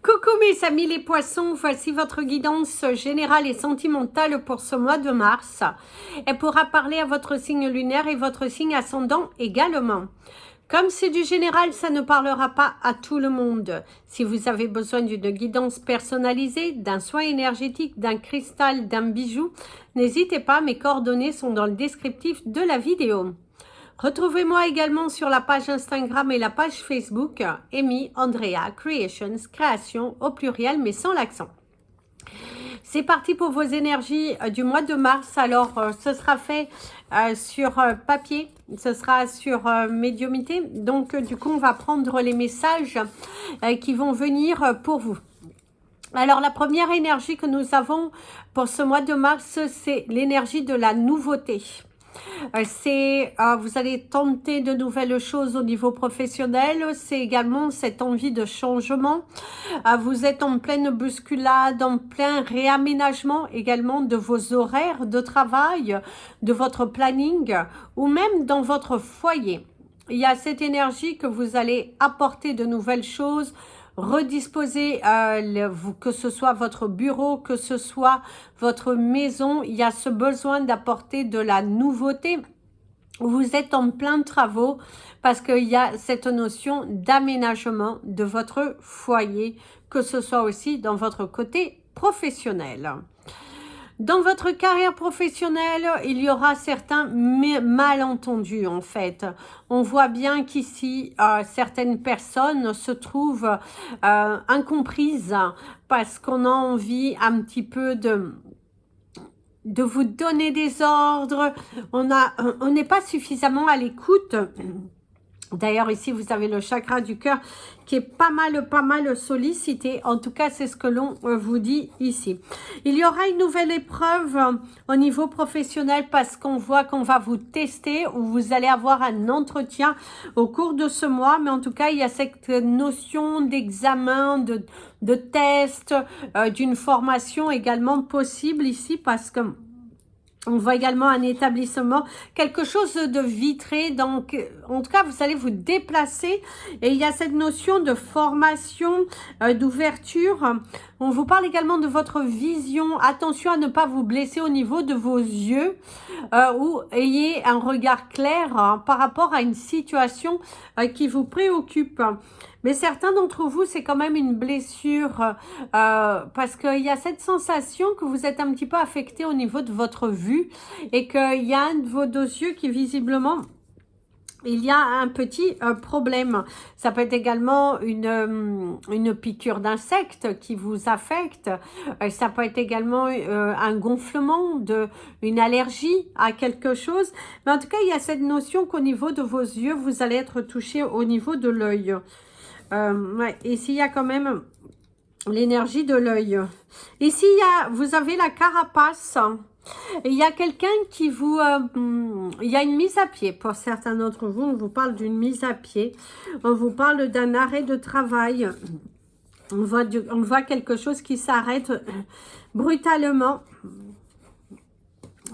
Coucou mes amis les poissons, voici votre guidance générale et sentimentale pour ce mois de mars. Elle pourra parler à votre signe lunaire et votre signe ascendant également. Comme c'est du général, ça ne parlera pas à tout le monde. Si vous avez besoin d'une guidance personnalisée, d'un soin énergétique, d'un cristal, d'un bijou, n'hésitez pas, mes coordonnées sont dans le descriptif de la vidéo. Retrouvez-moi également sur la page Instagram et la page Facebook Amy Andrea Creations, création au pluriel mais sans l'accent. C'est parti pour vos énergies du mois de mars. Alors, ce sera fait sur papier, ce sera sur médiumité. Donc, du coup, on va prendre les messages qui vont venir pour vous. Alors, la première énergie que nous avons pour ce mois de mars, c'est l'énergie de la nouveauté. Vous allez tenter de nouvelles choses au niveau professionnel, c'est également cette envie de changement. Vous êtes en pleine bousculade, en plein réaménagement également de vos horaires de travail, de votre planning ou même dans votre foyer. Il y a cette énergie que vous allez apporter de nouvelles choses, redisposer que ce soit votre bureau, que ce soit votre maison. Il y a ce besoin d'apporter de la nouveauté. Vous êtes en plein travaux parce qu'il y a cette notion d'aménagement de votre foyer, que ce soit aussi dans votre côté professionnel. Dans votre carrière professionnelle, il y aura certains malentendus en fait. On voit bien qu'ici, certaines personnes se trouvent incomprises parce qu'on a envie un petit peu de vous donner des ordres. On n'est pas suffisamment à l'écoute. D'ailleurs, ici, vous avez le chakra du cœur qui est pas mal sollicité. En tout cas, c'est ce que l'on vous dit ici. Il y aura une nouvelle épreuve au niveau professionnel parce qu'on voit qu'on va vous tester ou vous allez avoir un entretien au cours de ce mois. Mais en tout cas, il y a cette notion d'examen, de test, d'une formation également possible ici parce que on voit également un établissement, quelque chose de vitré. Donc, en tout cas, vous allez vous déplacer. Et il y a cette notion de formation, d'ouverture. On vous parle également de votre vision. Attention à ne pas vous blesser au niveau de vos yeux. Ou ayez un regard clair par rapport à une situation qui vous préoccupe. Mais certains d'entre vous, c'est quand même une blessure parce qu'il y a cette sensation que vous êtes un petit peu affecté au niveau de votre vue et qu'il y a un de vos deux yeux qui visiblement, il y a un petit problème. Ça peut être également une piqûre d'insecte qui vous affecte. Ça peut être également un gonflement, une allergie à quelque chose. Mais en tout cas, il y a cette notion qu'au niveau de vos yeux, vous allez être touché au niveau de l'œil. Ouais, ici, il y a quand même l'énergie de l'œil. Ici, vous avez la carapace. Il y a quelqu'un qui vous... il y a une mise à pied. Pour certains d'entre vous, on vous parle d'une mise à pied. On vous parle d'un arrêt de travail. On voit quelque chose qui s'arrête brutalement.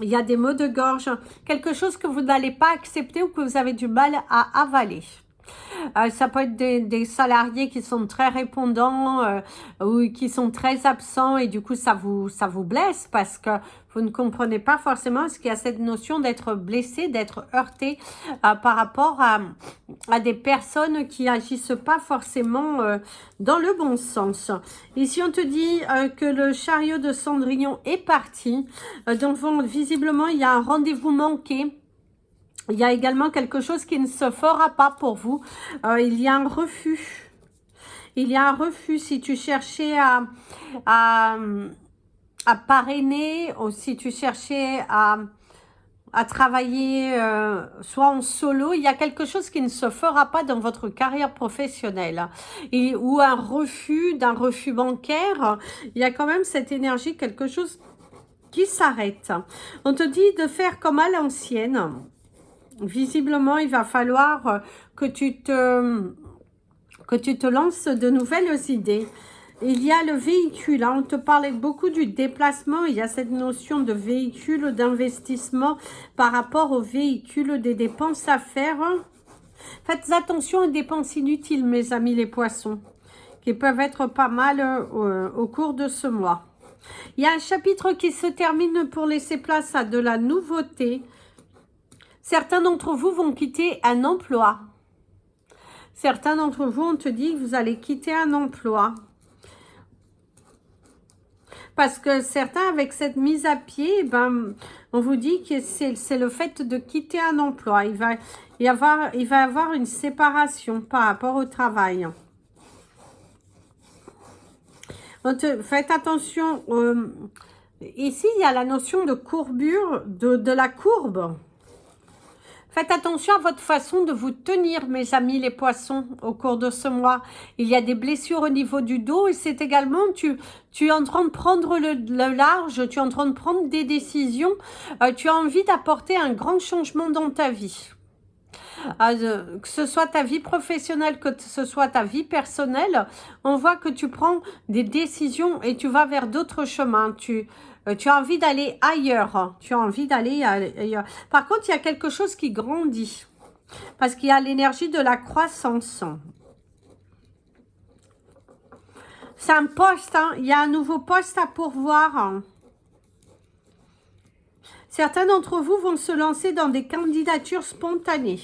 Il y a des maux de gorge. Quelque chose que vous n'allez pas accepter ou que vous avez du mal à avaler. Ça peut être des salariés qui sont très répondants ou qui sont très absents et du coup ça vous blesse parce que vous ne comprenez pas forcément ce qu'il y a cette notion d'être blessé, d'être heurté par rapport à des personnes qui agissent pas forcément dans le bon sens. Ici on te dit que le chariot de Cendrillon est parti, donc visiblement il y a un rendez-vous manqué. Il y a également quelque chose qui ne se fera pas pour vous. Il y a un refus. Il y a un refus si tu cherchais à parrainer ou si tu cherchais à travailler soit en solo. Il y a quelque chose qui ne se fera pas dans votre carrière professionnelle. Ou un refus, d'un refus bancaire. Il y a quand même cette énergie, quelque chose qui s'arrête. On te dit de faire comme à l'ancienne. Visiblement, il va falloir que tu te lances de nouvelles idées. Il y a le véhicule, hein, on te parlait beaucoup du déplacement, il y a cette notion de véhicule, d'investissement par rapport au véhicule, des dépenses à faire. Faites attention aux dépenses inutiles, mes amis les poissons, qui peuvent être pas mal au cours de ce mois. Il y a un chapitre qui se termine pour laisser place à de la nouveauté. Certains d'entre vous vont quitter un emploi. Certains d'entre vous, on te dit que vous allez quitter un emploi. Parce que certains, avec cette mise à pied, ben, on vous dit que c'est le fait de quitter un emploi. Il va y avoir une séparation par rapport au travail. Faites attention. Ici, il y a la notion de courbure, de la courbe. Faites attention à votre façon de vous tenir, mes amis les poissons, au cours de ce mois. Il y a des blessures au niveau du dos et c'est également, tu es en train de prendre le large, tu es en train de prendre des décisions, tu as envie d'apporter un grand changement dans ta vie. Que ce soit ta vie professionnelle, que ce soit ta vie personnelle, on voit que tu prends des décisions et tu vas vers d'autres chemins. Tu as envie d'aller ailleurs. Tu as envie d'aller ailleurs. Par contre, il y a quelque chose qui grandit. Parce qu'il y a l'énergie de la croissance. C'est un poste. Hein. Il y a un nouveau poste à pourvoir. Certains d'entre vous vont se lancer dans des candidatures spontanées.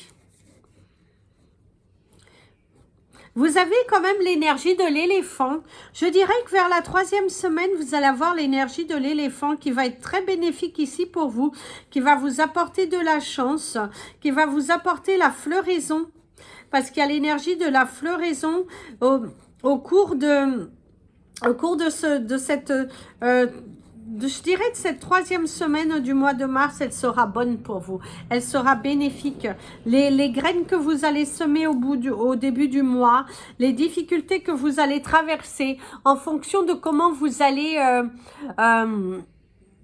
Vous avez quand même l'énergie de l'éléphant. Je dirais que vers la 3e semaine, vous allez avoir l'énergie de l'éléphant qui va être très bénéfique ici pour vous, qui va vous apporter de la chance, qui va vous apporter la floraison. Parce qu'il y a l'énergie de la floraison au cours de cette... je dirais que cette 3e semaine du mois de mars, elle sera bonne pour vous. Elle sera bénéfique. Les graines que vous allez semer au début du mois, les difficultés que vous allez traverser, en fonction de comment vous allez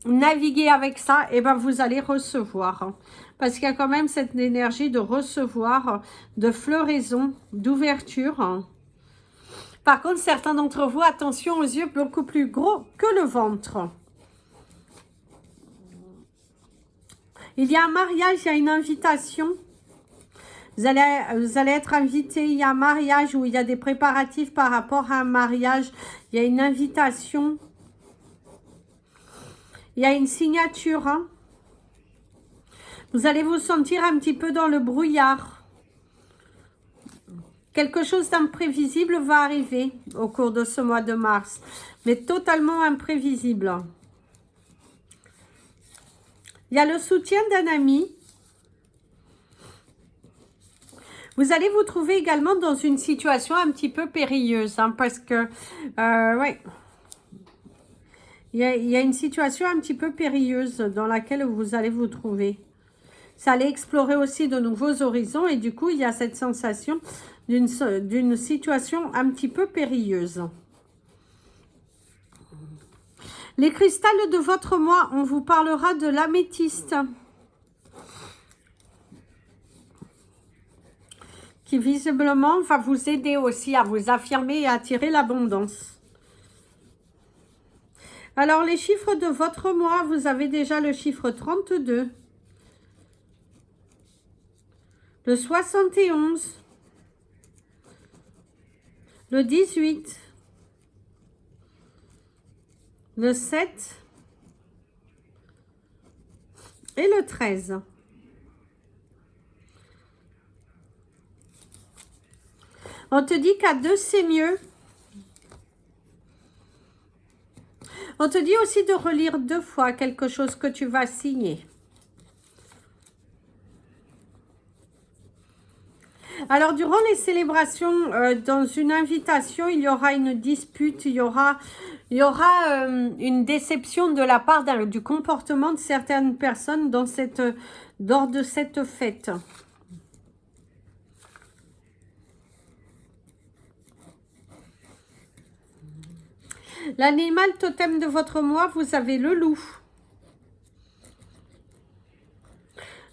naviguer avec ça, et ben vous allez recevoir. Parce qu'il y a quand même cette énergie de recevoir, de floraison, d'ouverture. Par contre, certains d'entre vous, attention aux yeux beaucoup plus gros que le ventre. Il y a un mariage, il y a une invitation. Vous allez être invité, il y a un mariage où il y a des préparatifs par rapport à un mariage. Il y a une invitation. Il y a une signature. Hein. Vous allez vous sentir un petit peu dans le brouillard. Quelque chose d'imprévisible va arriver au cours de ce mois de mars. Mais totalement imprévisible. Il y a le soutien d'un ami. Vous allez vous trouver également dans une situation un petit peu périlleuse. Hein, parce que, ouais, il y a une situation un petit peu périlleuse dans laquelle vous allez vous trouver. Ça allait explorer aussi de nouveaux horizons. Et du coup, il y a cette sensation d'une situation un petit peu périlleuse. Les cristals de votre mois, on vous parlera de l'améthyste. Qui visiblement va vous aider aussi à vous affirmer et à attirer l'abondance. Alors les chiffres de votre mois, vous avez déjà le chiffre 32. Le 71. Le 18. Le 7 et le 13. On te dit qu'à 2, c'est mieux. On te dit aussi de relire 2 fois quelque chose que tu vas signer. Alors, durant les célébrations, dans une invitation, il y aura une dispute, il y aura une déception de la part du comportement de certaines personnes lors de cette fête. L'animal totem de votre mois, vous avez le loup.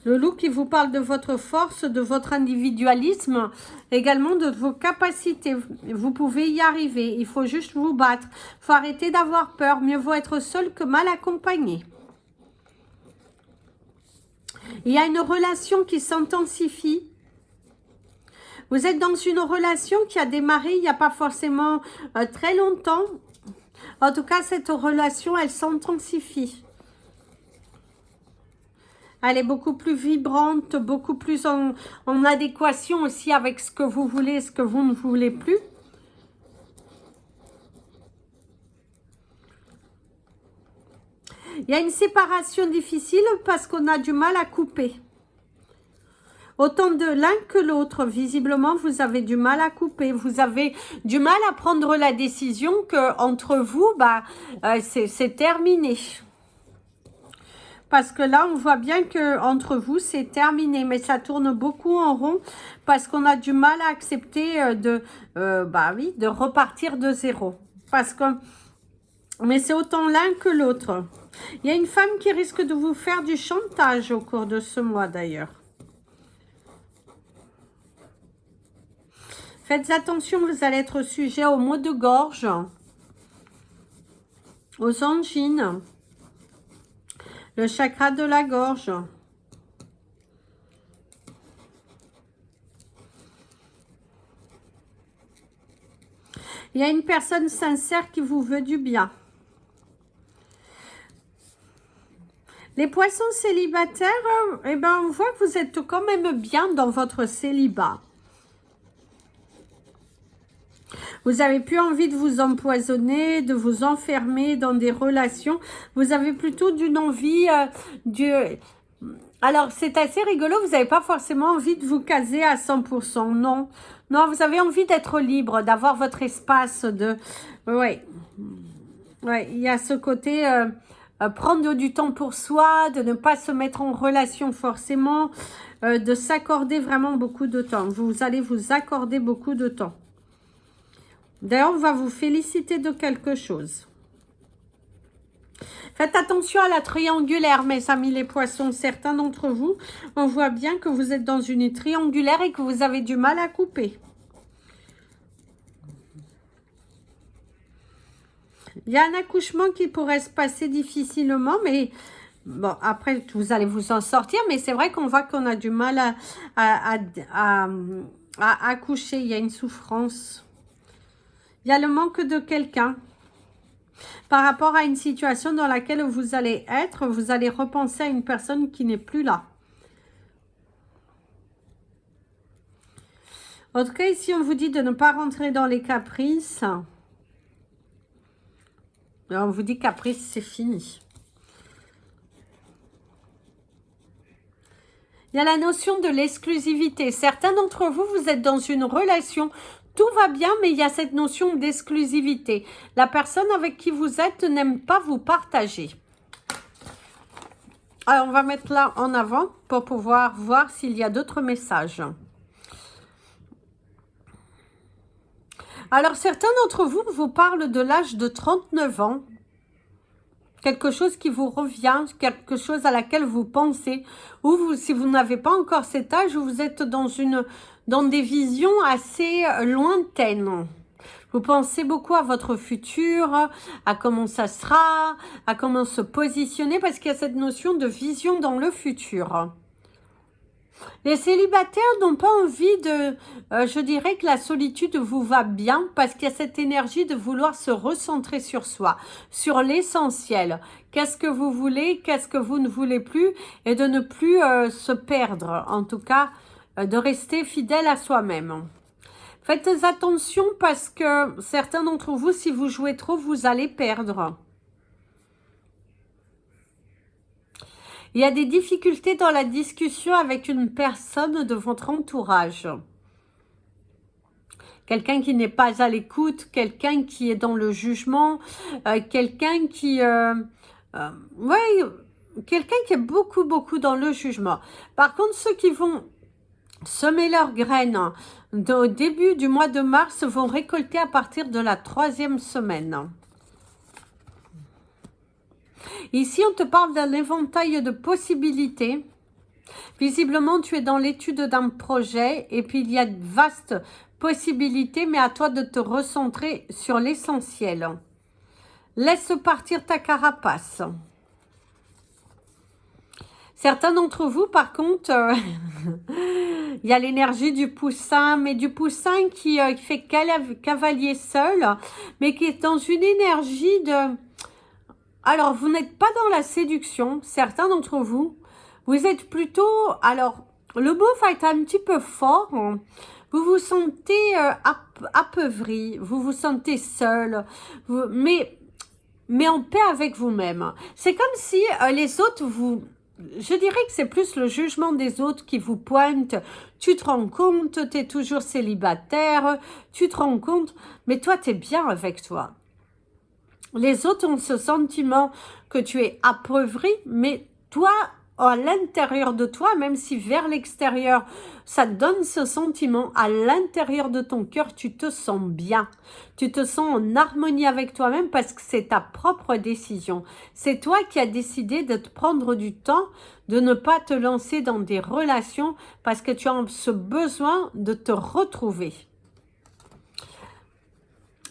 Le loup qui vous parle de votre force, de votre individualisme, également de vos capacités. Vous pouvez y arriver, il faut juste vous battre. Il faut arrêter d'avoir peur, mieux vaut être seul que mal accompagné. Il y a une relation qui s'intensifie. Vous êtes dans une relation qui a démarré il n'y a pas forcément très longtemps. En tout cas, cette relation, elle s'intensifie. Elle est beaucoup plus vibrante, beaucoup plus en adéquation aussi avec ce que vous voulez et ce que vous ne voulez plus. Il y a une séparation difficile parce qu'on a du mal à couper. Autant de l'un que l'autre, visiblement, vous avez du mal à couper. Vous avez du mal à prendre la décision que entre vous, c'est terminé. Parce que là, on voit bien que entre vous, c'est terminé. Mais ça tourne beaucoup en rond parce qu'on a du mal à accepter de repartir de zéro. Mais c'est autant l'un que l'autre. Il y a une femme qui risque de vous faire du chantage au cours de ce mois d'ailleurs. Faites attention, vous allez être sujet aux maux de gorge, aux angines, le chakra de la gorge. Il y a une personne sincère qui vous veut du bien. Les poissons célibataires, on voit que vous êtes quand même bien dans votre célibat. Vous n'avez plus envie de vous empoisonner, de vous enfermer dans des relations. Vous avez plutôt d'une envie Alors, c'est assez rigolo, vous n'avez pas forcément envie de vous caser à 100%, non. Non, vous avez envie d'être libre, d'avoir votre espace de... Oui, il y a ce côté... prendre du temps pour soi, de ne pas se mettre en relation forcément, de s'accorder vraiment beaucoup de temps. Vous allez vous accorder beaucoup de temps. D'ailleurs, on va vous féliciter de quelque chose. Faites attention à la triangulaire, mes amis les poissons. Certains d'entre vous, on voit bien que vous êtes dans une triangulaire et que vous avez du mal à couper. Il y a un accouchement qui pourrait se passer difficilement, mais bon, après, vous allez vous en sortir. Mais c'est vrai qu'on voit qu'on a du mal à accoucher. Il y a une souffrance. Il y a le manque de quelqu'un. Par rapport à une situation dans laquelle vous allez être, vous allez repenser à une personne qui n'est plus là. En tout cas, ici, on vous dit de ne pas rentrer dans les caprices. On vous dit caprice, c'est fini. Il y a la notion de l'exclusivité. Certains d'entre vous, vous êtes dans une relation, tout va bien, mais il y a cette notion d'exclusivité. La personne avec qui vous êtes n'aime pas vous partager. Alors, on va mettre là en avant pour pouvoir voir s'il y a d'autres messages. Alors, certains d'entre vous vous parlent de l'âge de 39 ans. Quelque chose qui vous revient, quelque chose à laquelle vous pensez. Ou vous, si vous n'avez pas encore cet âge, vous êtes dans des visions assez lointaines. Vous pensez beaucoup à votre futur, à comment ça sera, à comment se positionner, parce qu'il y a cette notion de vision dans le futur. Les célibataires n'ont pas envie de... je dirais que la solitude vous va bien parce qu'il y a cette énergie de vouloir se recentrer sur soi, sur l'essentiel. Qu'est-ce que vous voulez, qu'est-ce que vous ne voulez plus et de ne plus se perdre. En tout cas, de rester fidèle à soi-même. Faites attention parce que certains d'entre vous, si vous jouez trop, vous allez perdre. Il y a des difficultés dans la discussion avec une personne de votre entourage. Quelqu'un qui n'est pas à l'écoute, quelqu'un qui est dans le jugement, quelqu'un qui... quelqu'un qui est beaucoup dans le jugement. Par contre, ceux qui vont semer leurs graines au début du mois de mars vont récolter à partir de la 3e semaine. Ici, on te parle d'un éventail de possibilités. Visiblement, tu es dans l'étude d'un projet et puis il y a de vastes possibilités, mais à toi de te recentrer sur l'essentiel. Laisse partir ta carapace. Certains d'entre vous, par contre, il y a l'énergie du poussin, mais du poussin qui fait cavalier seul, mais qui est dans une énergie de... Alors, vous n'êtes pas dans la séduction, certains d'entre vous. Vous êtes plutôt... Alors, le mot va être un petit peu fort. Vous vous sentez apeuré, vous vous sentez seul, mais en paix avec vous-même. C'est comme si les autres vous... Je dirais que c'est plus le jugement des autres qui vous pointe. Tu te rends compte, tu es toujours célibataire, tu te rends compte, mais toi, tu es bien avec toi. Les autres ont ce sentiment que tu es appauvri, mais toi, à l'intérieur de toi, même si vers l'extérieur, ça te donne ce sentiment, à l'intérieur de ton cœur, tu te sens bien. Tu te sens en harmonie avec toi-même parce que c'est ta propre décision. C'est toi qui as décidé de te prendre du temps, de ne pas te lancer dans des relations parce que tu as ce besoin de te retrouver.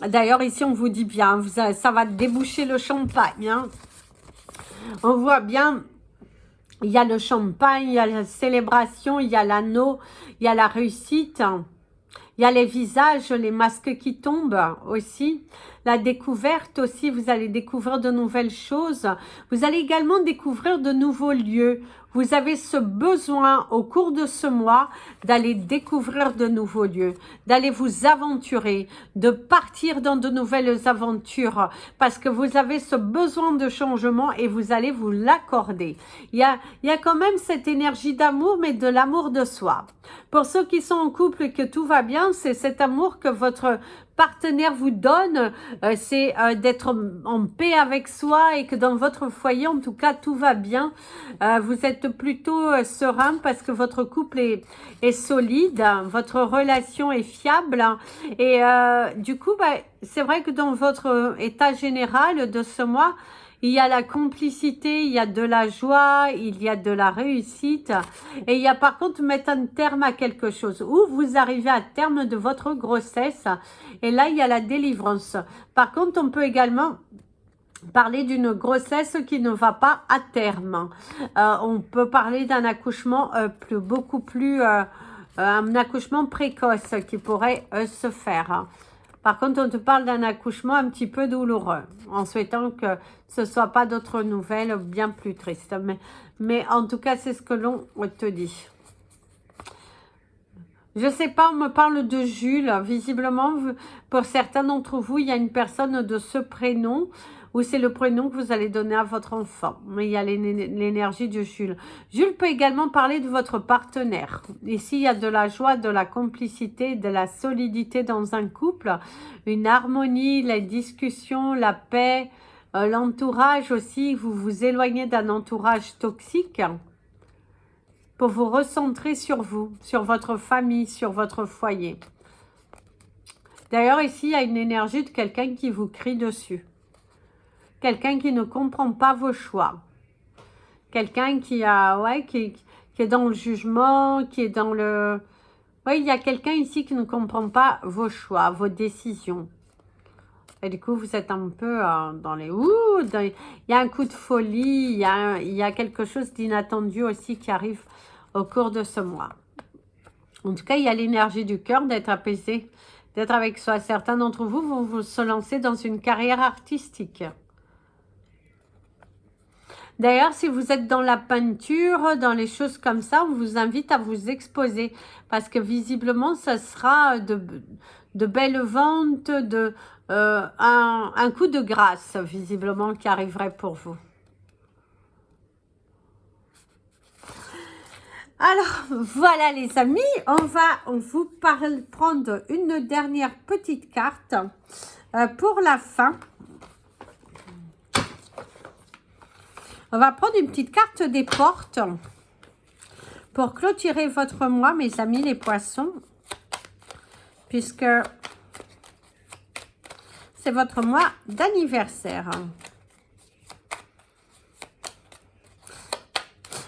D'ailleurs, ici, on vous dit bien, ça va déboucher le champagne. Hein. On voit bien, il y a le champagne, il y a la célébration, il y a l'anneau, il y a la réussite. Il y a les visages, les masques qui tombent aussi. La découverte aussi, vous allez découvrir de nouvelles choses. Vous allez également découvrir de nouveaux lieux. Vous avez ce besoin au cours de ce mois d'aller découvrir de nouveaux lieux, d'aller vous aventurer, de partir dans de nouvelles aventures parce que vous avez ce besoin de changement et vous allez vous l'accorder. Il y a quand même cette énergie d'amour, mais de l'amour de soi. Pour ceux qui sont en couple et que tout va bien, c'est cet amour que votre partenaire vous donne, c'est d'être en paix avec soi et que dans votre foyer, en tout cas, tout va bien. Vous êtes plutôt serein parce que votre couple est solide, votre relation est fiable. Et du coup, c'est vrai que dans votre état général de ce mois, il y a la complicité, il y a de la joie, il y a de la réussite. Et il y a par contre mettre un terme à quelque chose. Ou vous arrivez à terme de votre grossesse. Et là, il y a la délivrance. Par contre, on peut également parler d'une grossesse qui ne va pas à terme. On peut parler d'un accouchement beaucoup plus... un accouchement précoce qui pourrait se faire. Par contre, on te parle d'un accouchement un petit peu douloureux, en souhaitant que ce ne soit pas d'autres nouvelles bien plus tristes. Mais en tout cas, c'est ce que l'on te dit. Je ne sais pas, on me parle de Jules. Visiblement, pour certains d'entre vous, il y a une personne de ce prénom ou c'est le prénom que vous allez donner à votre enfant. Mais il y a l'énergie de Jules. Jules peut également parler de votre partenaire. Ici, il y a de la joie, de la complicité, de la solidité dans un couple, une harmonie, la discussion, la paix, l'entourage aussi. Vous vous éloignez d'un entourage toxique pour vous recentrer sur vous, sur votre famille, sur votre foyer. D'ailleurs, ici, il y a une énergie de quelqu'un qui vous crie dessus. Quelqu'un qui ne comprend pas vos choix. Quelqu'un qui est dans le jugement, qui est dans le... Oui, il y a quelqu'un ici qui ne comprend pas vos choix, vos décisions. Et du coup, vous êtes un peu dans les... il y a un coup de folie, il y a quelque chose d'inattendu aussi qui arrive au cours de ce mois. En tout cas, il y a l'énergie du cœur d'être apaisé, d'être avec soi. Certains d'entre vous vont vous se lancer dans une carrière artistique. D'ailleurs, si vous êtes dans la peinture, dans les choses comme ça, on vous invite à vous exposer. Parce que visiblement, ça sera de belles ventes, un coup de grâce, visiblement, qui arriverait pour vous. Alors, voilà les amis, on vous prendre une dernière petite carte pour la fin. On va prendre une petite carte des portes pour clôturer votre mois, mes amis les poissons, puisque c'est votre mois d'anniversaire.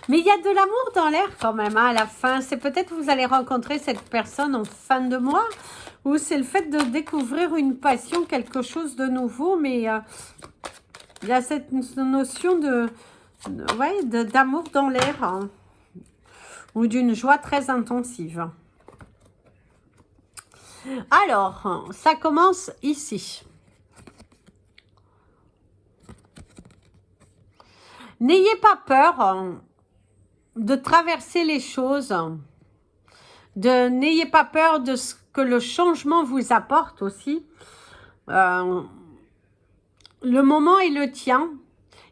Mais il y a de l'amour dans l'air quand même à la fin. C'est peut-être que vous allez rencontrer cette personne en fin de mois, ou c'est le fait de découvrir une passion, quelque chose de nouveau, mais il y a cette notion Ouais, d'amour dans l'air, hein, ou d'une joie très intensive. Alors, ça commence ici. N'ayez pas peur de traverser les choses, n'ayez pas peur de ce que le changement vous apporte aussi. Le moment est le tien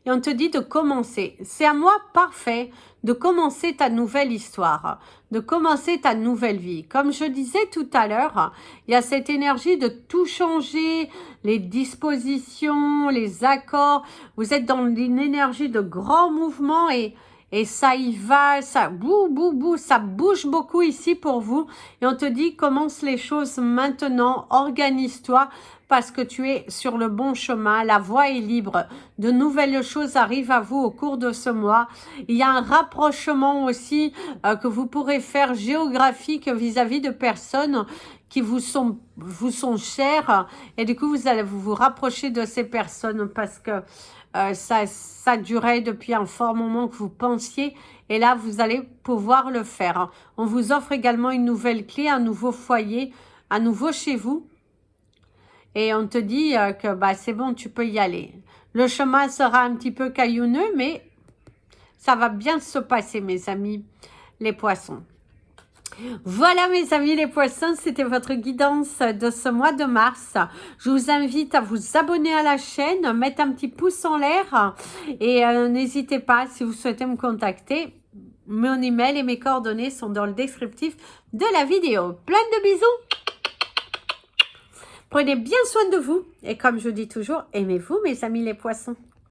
et on te dit de commencer. C'est un mois parfait de commencer ta nouvelle histoire, de commencer ta nouvelle vie. Comme je disais tout à l'heure, il y a cette énergie de tout changer, les dispositions, les accords. Vous êtes dans une énergie de grand mouvement et ça y va, ça ça bouge beaucoup ici pour vous. Et on te dit, commence les choses maintenant, organise-toi parce que tu es sur le bon chemin, la voie est libre. De nouvelles choses arrivent à vous au cours de ce mois. Il y a un rapprochement aussi que vous pourrez faire géographique vis-à-vis de personnes qui vous sont chères. Et du coup, vous allez vous rapprocher de ces personnes parce que ça durait depuis un fort moment que vous pensiez et là vous allez pouvoir le faire. On vous offre également une nouvelle clé, un nouveau foyer, à nouveau chez vous et on te dit que bah, c'est bon, tu peux y aller. Le chemin sera un petit peu caillouneux mais ça va bien se passer mes amis les poissons. Voilà mes amis les poissons, c'était votre guidance de ce mois de mars. Je vous invite à vous abonner à la chaîne, mettre un petit pouce en l'air et n'hésitez pas si vous souhaitez me contacter. Mon email et mes coordonnées sont dans le descriptif de la vidéo. Plein de bisous. Prenez bien soin de vous et comme je dis toujours, aimez-vous mes amis les poissons.